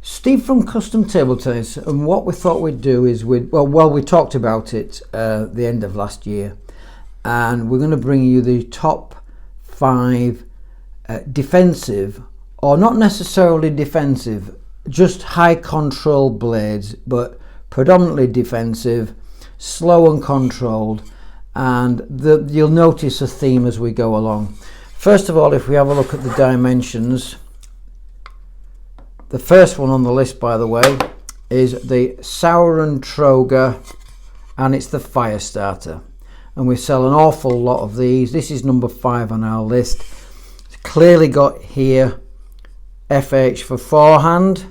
Steve from Custom Table Tennis, and what we thought we'd do is we talked about it the end of last year, and we're going to bring you the top 5 defensive, or not necessarily defensive, just high control blades, but predominantly defensive, slow and controlled, and you'll notice a theme as we go along. First of all, if we have a look at the dimensions, the first one on the list, by the way, is the Sauron Troger, and it's the Firestarter. And we sell an awful lot of these. This is number 5 on our list. It's clearly got here FH for forehand,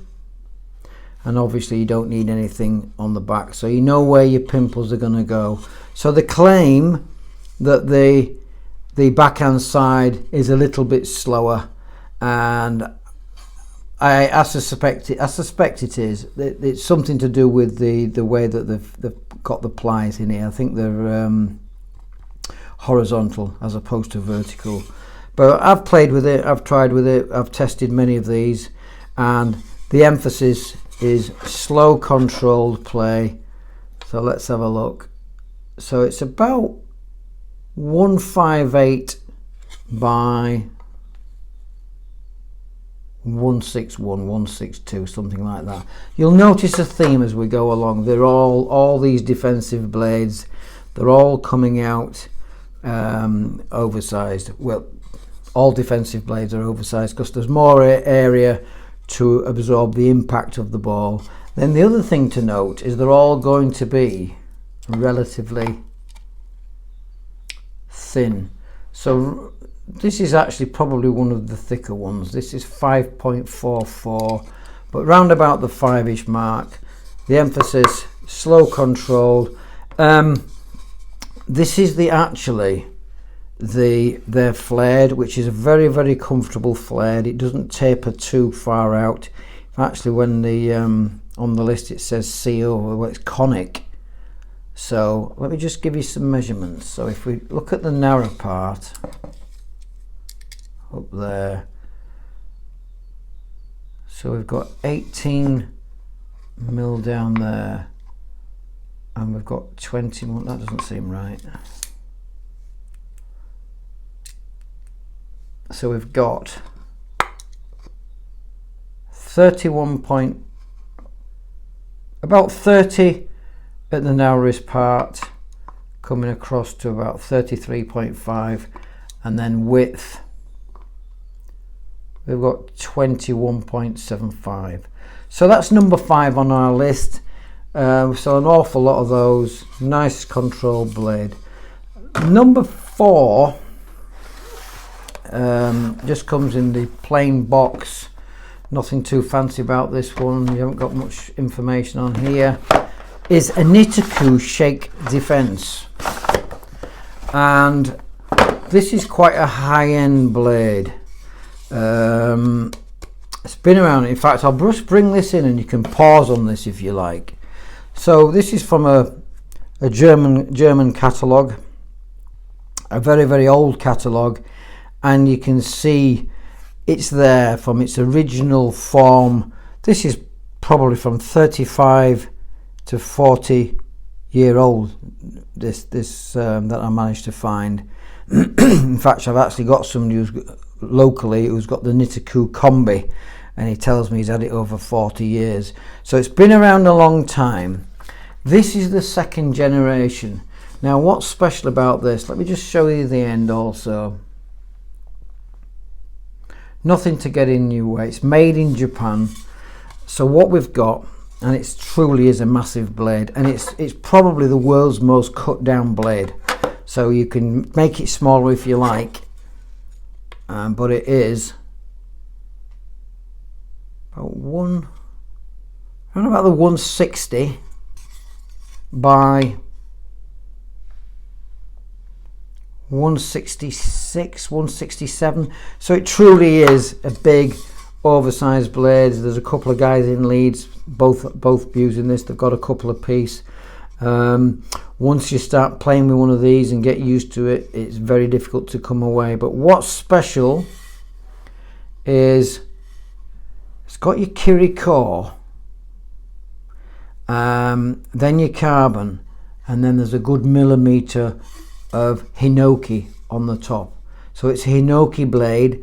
and obviously you don't need anything on the back, so you know where your pimples are going to go. So the claim that the backhand side is a little bit slower, and I suspect it is. It's something to do with the way that they've got the plies in here. I think they're horizontal as opposed to vertical. But I've played with it, I've tried with it, I've tested many of these, and the emphasis is slow controlled play. So let's have a look. So it's about 158 by 161, 162, something like that. You'll notice a theme as we go along. They're all these defensive blades, they're all coming out oversized. Well, all defensive blades are oversized because there's more area to absorb the impact of the ball. Then the other thing to note is they're all going to be relatively thin. So this is actually probably one of the thicker ones. This is 5.44, but round about the 5-ish mark. The emphasis, slow controlled. This is their flared, which is a very, very comfortable flared. It doesn't taper too far out. Actually, when the on the list it says CO, well, it's conic. So let me just give you some measurements. So if we look at the narrow part up there, so we've got 18 mil down there, and we've got 20 mil. That doesn't seem right. So we've got 31 about 30 at the narrowest part, coming across to about 33.5, and then width we've got 21.75. So that's number 5 on our list. So an awful lot of those. Nice control blade. Number 4 just comes in the plain box. Nothing too fancy about this one. You haven't got much information on here. Is a Nittaku Shake Defense, and this is quite a high-end blade. It's been around. In fact, I'll just bring this in, and you can pause on this if you like. So this is from a German catalogue, a very, very old catalogue, and you can see it's there from its original form. This is probably from 35 to 40 year old, this that I managed to find. In fact, I've actually got somebody who's locally who's got the Nittaku combi, and he tells me he's had it over 40 years. So it's been around a long time. This is the 2nd generation. Now what's special about this, let me just show you the end also. Nothing to get in your way. It's made in Japan. So what we've got, and it truly is a massive blade, and it's probably the world's most cut down blade. So you can make it smaller if you like, but it is around about the 160 by 166, 167. So it truly is a big oversized blade. There's a couple of guys in Leeds both using this. They've got a couple of piece. Once you start playing with one of these and get used to it, it's very difficult to come away. But what's special is it's It's got your Kiri core, then your carbon, and then there's a good millimetre of hinoki on the top. So it's a hinoki blade.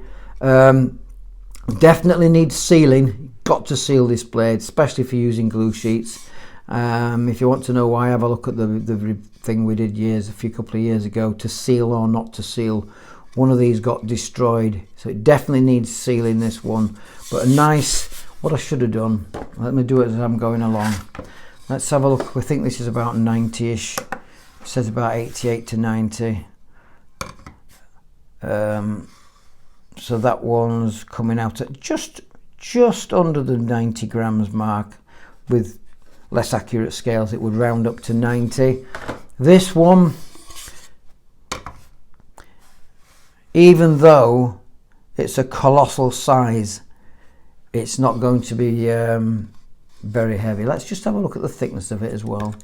Definitely needs sealing. Got to seal this blade, especially if you're using glue sheets. If you want to know why, have a look at the thing we did a couple of years ago, to seal or not to seal. One of these got destroyed, so it definitely needs sealing, this one. But a nice, what I should have done, let me do it as I'm going along. Let's have a look. We think this is about 90ish. It says about 88 to 90. So that one's coming out at just under the 90 grams mark. With less accurate scales, it would round up to 90. This one, even though it's a colossal size, it's not going to be very heavy. Let's just have a look at the thickness of it as well.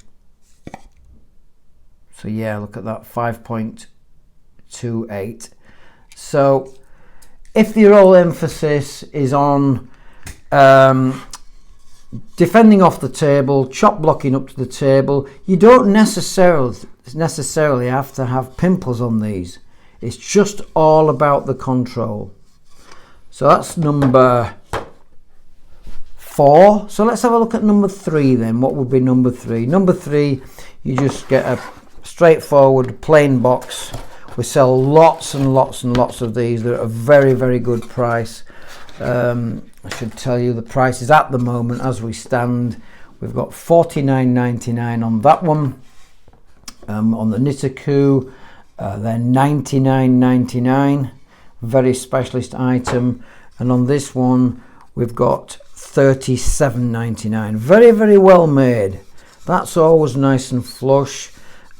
So yeah, look at that, 5.28. So if your whole emphasis is on defending off the table, chop blocking up to the table, you don't necessarily have to have pimples on these. It's just all about the control. So that's number 4. So let's have a look at number 3 then. What would be number 3? Number 3, you just get a straightforward plain box. We sell lots and lots and lots of these. They're at a very, very good price. I should tell you the prices at the moment as we stand. We've got $49.99 on that one. On the Nittaku, they're $99.99. Very specialist item. And on this one, we've got $37.99. Very, very well made. That's always nice and flush.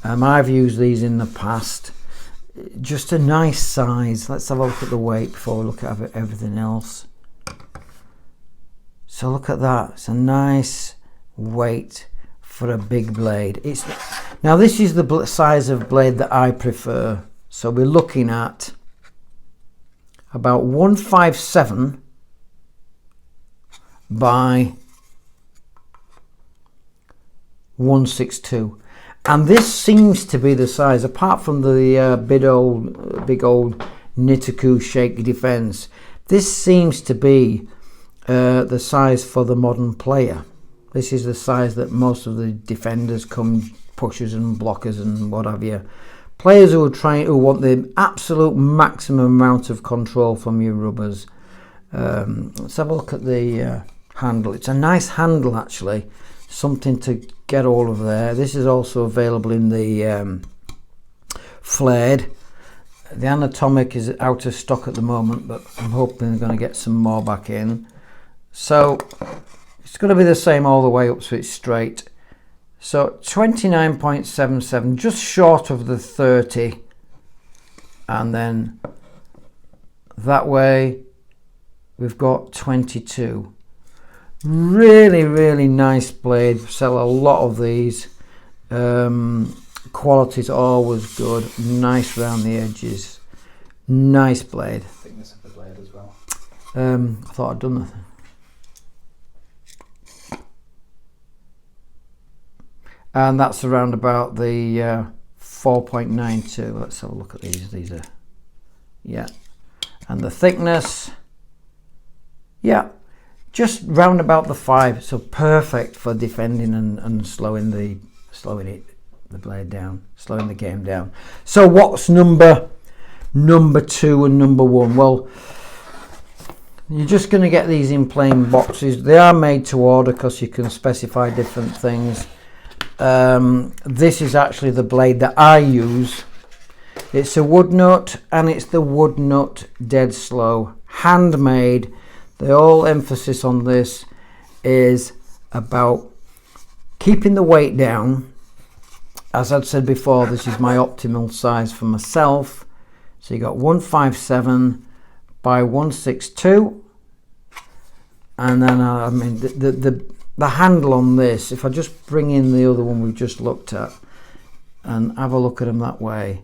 I've used these in the past. Just a nice size. Let's have a look at the weight before we look at everything else. So look at that. It's a nice weight for a big blade. Now this is the size of blade that I prefer. So we're looking at about 157 by 162. And this seems to be the size, apart from the big old Nittaku Shake Defense, this seems to be the size for the modern player. This is the size that most of the defenders come, pushers and blockers and what have you. Players who want the absolute maximum amount of control from your rubbers. Let's have a look at the handle. It's a nice handle actually. Something to get all of there. This is also available in the flared. The anatomic is out of stock at the moment, but I'm hoping they're going to get some more back in. So it's going to be the same all the way up, so it's straight. So 29.77, just short of the 30, and then that way we've got 22. Really, really nice blade. Sell a lot of these. Quality's always good. Nice round the edges. Nice blade. Thickness of the blade as well. I thought I'd done that. And that's around about the 4.92. Let's have a look at these. These are, yeah. And the thickness, yeah, just round about the 5. So perfect for defending and slowing the blade down, slowing the game down. So what's number 2 and number 1? Well, you're just going to get these in plain boxes. They are made to order because you can specify different things. This is actually the blade that I use. It's a wood nut, and it's the wood nut dead slow, handmade. The whole emphasis on this is about keeping the weight down. As I'd said before, this is my optimal size for myself. So you got 157 by 162, and then I mean the handle on this, if I just bring in the other one we've just looked at and have a look at them that way,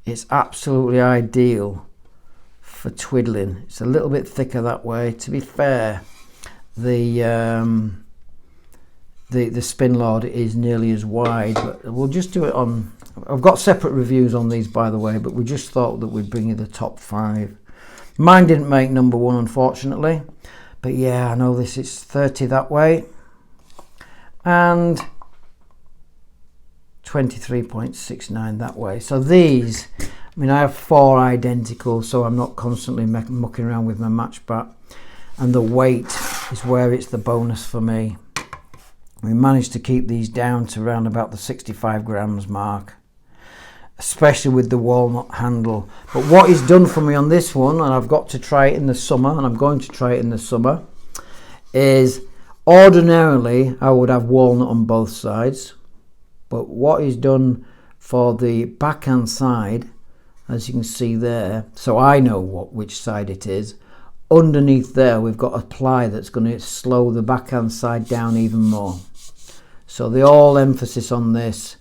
it's absolutely ideal for twiddling. It's a little bit thicker that way. To be fair, the SpinLord is nearly as wide, but we'll just do it on. I've got separate reviews on these, by the way, but we just thought that we'd bring you the top 5. Mine didn't make number 1, unfortunately, but yeah, I know this is 30 that way and 23.69 that way. So these, I mean, I have 4 identical, so I'm not constantly mucking around with my match bat, and the weight is where it's the bonus for me. We managed to keep these down to around about the 65 grams mark, especially with the walnut handle. But what is done for me on this one, and I've got to try it in the summer, and I'm going to try it in the summer, is ordinarily I would have walnut on both sides, but what is done for the backhand side, as you can see there, so I know which side it is, underneath there we've got a ply that's going to slow the backhand side down even more. So the all emphasis on this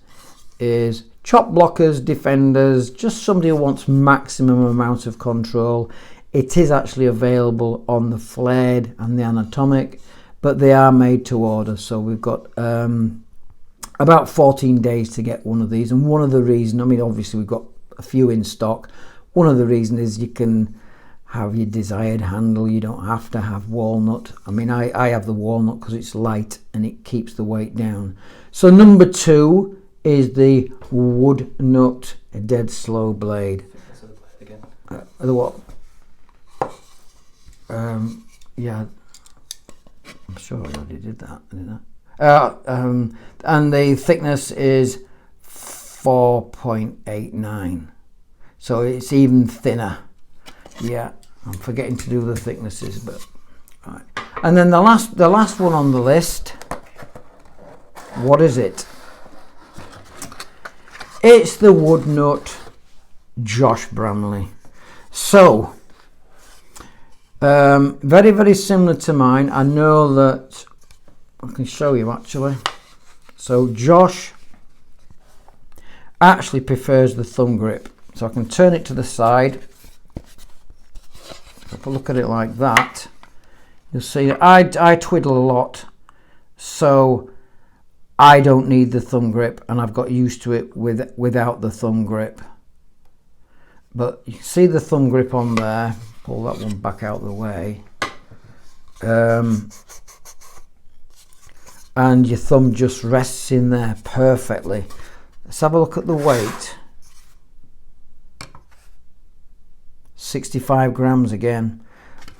is chop blockers, defenders, just somebody who wants maximum amount of control. It is actually available on the flared and the anatomic, but they are made to order, so we've got about 14 days to get one of these. And one of the reasons, I mean, obviously we've got a few in stock. One of the reasons is you can have your desired handle. You don't have to have walnut. I mean, I have the walnut because it's light and it keeps the weight down. So number 2 is the wood nut dead slow blade. The what? Yeah, I'm sure I already did that, didn't I? And the thickness is 4.89, so it's even thinner. Yeah, I'm forgetting to do the thicknesses, but right. And then the last one on the list, what is it? It's the wood nut Josh Bramley. So very, very similar to mine. I know that I can show you actually. So Josh actually prefers the thumb grip, so I can turn it to the side. If I look at it like that, you'll see I twiddle a lot, so I don't need the thumb grip, and I've got used to it without the thumb grip. But you can see the thumb grip on there. Pull that one back out of the way. And your thumb just rests in there perfectly. Let's have a look at the weight. 65 grams again.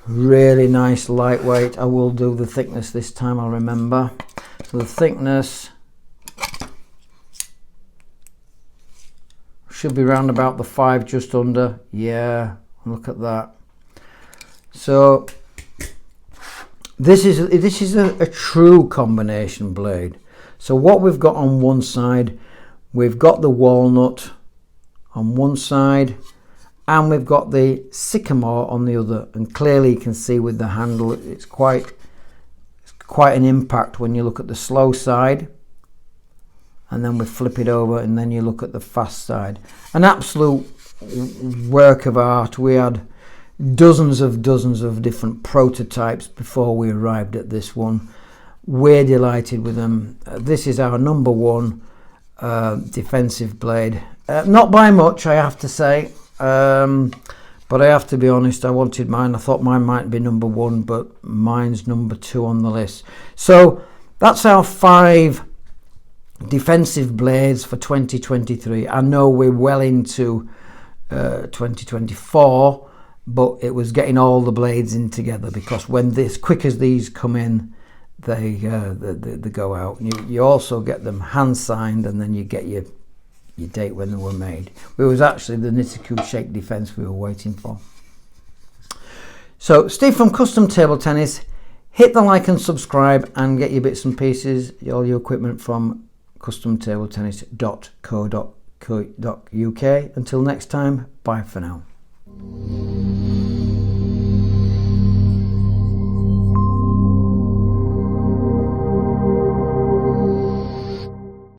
Really nice lightweight. I will do the thickness this time, I'll remember. So the thickness should be round about the 5, just under. Yeah, look at that. So this is a true combination blade. So what we've got on one side, we've got the walnut on one side, and we've got the sycamore on the other. And clearly you can see with the handle, it's quite an impact when you look at the slow side, and then we flip it over, and then you look at the fast side. An absolute work of art. We had dozens of different prototypes before we arrived at this one. We're delighted with them. This is our number 1 defensive blade. Not by much, I have to say, but I have to be honest, I wanted mine. I thought mine might be number 1, but mine's number 2 on the list. So that's our 5 defensive blades for 2023. I know we're well into 2024, but it was getting all the blades in together, because when this quick as these come in, they go out. You also get them hand signed, and then you get your date when they were made. It was actually the Nittaku Shake Defense we were waiting for. So Steve from Custom Table Tennis, hit the like and subscribe, and get your bits and pieces, all your equipment from customtabletennis.co.uk. Until next time, bye for now.